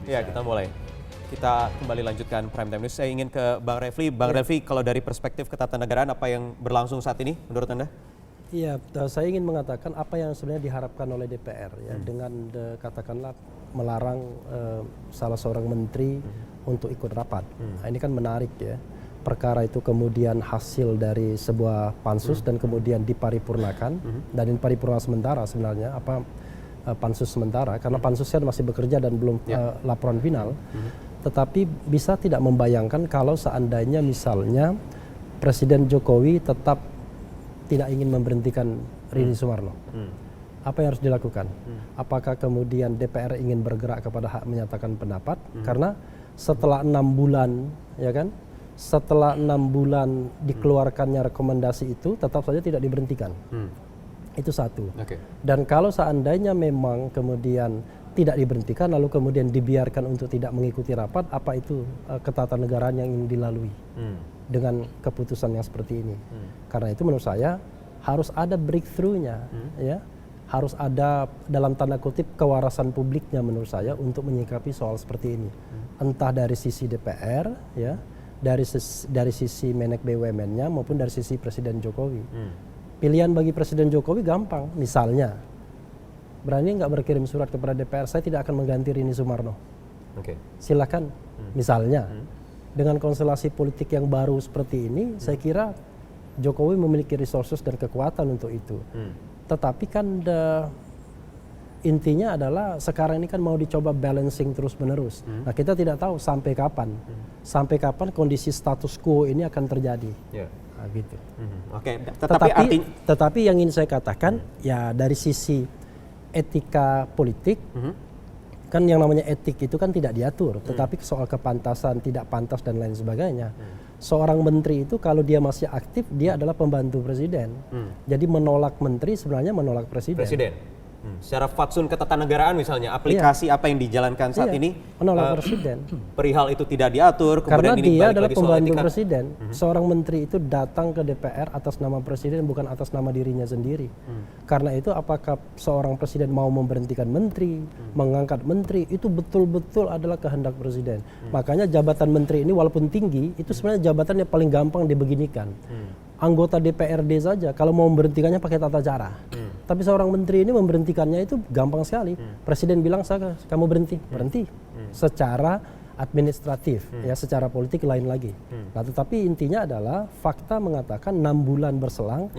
Ya, kita mulai. Kita kembali lanjutkan Prime Time News. Saya ingin ke Bang Refli. Bang Refli, kalau dari perspektif ketatanegaraan apa yang berlangsung saat ini menurut Anda? Iya, saya ingin mengatakan apa yang sebenarnya diharapkan oleh DPR ya dengan katakanlah melarang salah seorang menteri untuk ikut rapat. Nah, ini kan menarik ya. Perkara itu kemudian hasil dari sebuah pansus dan kemudian diparipurnakan dan ini paripurna sementara sebenarnya pansus sementara karena pansusnya masih bekerja dan belum laporan final. Tetapi bisa tidak membayangkan kalau seandainya misalnya Presiden Jokowi tetap tidak ingin memberhentikan Rini Sumarno. Apa yang harus dilakukan? Apakah kemudian DPR ingin bergerak kepada hak menyatakan pendapat? Karena setelah 6 bulan, ya kan? Setelah 6 bulan dikeluarkannya rekomendasi itu, tetap saja tidak diberhentikan. Itu satu. Dan kalau seandainya memang kemudian tidak diberhentikan, lalu kemudian dibiarkan untuk tidak mengikuti rapat, apa itu ketatanegaraan yang ingin dilalui dengan keputusan yang seperti ini? Karena itu menurut saya harus ada breakthrough-nya, ya, harus ada dalam tanda kutip kewarasan publiknya menurut saya untuk menyikapi soal seperti ini. Entah dari sisi DPR, ya, dari sisi Menek BUMN-nya maupun dari sisi Presiden Jokowi. Pilihan bagi Presiden Jokowi gampang, misalnya berani nggak berkirim surat kepada DPR, saya tidak akan mengganti Rini Sumarno. Silakan, misalnya. Dengan konstelasi politik yang baru seperti ini, saya kira Jokowi memiliki resources dan kekuatan untuk itu. Tetapi kan intinya adalah sekarang ini kan mau dicoba balancing terus-menerus. Nah, kita tidak tahu sampai kapan. Sampai kapan kondisi status quo ini akan terjadi. Nah, gitu. Tetapi yang ingin saya katakan, ya dari sisi etika politik, kan yang namanya etik itu kan tidak diatur, tetapi soal kepantasan, tidak pantas dan lain sebagainya. Seorang menteri itu kalau dia masih aktif, dia adalah pembantu presiden. Jadi menolak menteri sebenarnya menolak presiden. Secara fatsun ketatanegaraan misalnya, aplikasi apa yang dijalankan saat ini menolak presiden. Perihal itu tidak diatur, kemudian karena ini dia balik adalah lagi soal pembantu etika. presiden. Seorang menteri itu datang ke DPR atas nama presiden bukan atas nama dirinya sendiri. Karena itu apakah seorang presiden mau memberhentikan menteri, mengangkat menteri, itu betul-betul adalah kehendak presiden. Makanya jabatan menteri ini walaupun tinggi, itu sebenarnya jabatan yang paling gampang dibeginikan. Anggota DPRD saja kalau mau memberhentikannya pakai tata cara. Tapi seorang menteri ini memberhentikannya itu gampang sekali. Presiden bilang, kamu berhenti. Secara administratif, ya secara politik lain lagi. Nah, tetapi intinya adalah fakta mengatakan 6 bulan berselang,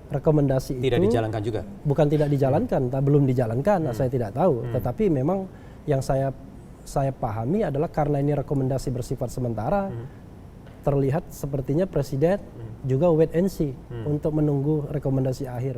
rekomendasi tidak itu dijalankan juga. Bukan tidak dijalankan, belum dijalankan. Saya tidak tahu. Tetapi memang yang saya pahami adalah karena ini rekomendasi bersifat sementara, terlihat sepertinya presiden juga wait and see untuk menunggu rekomendasi akhir.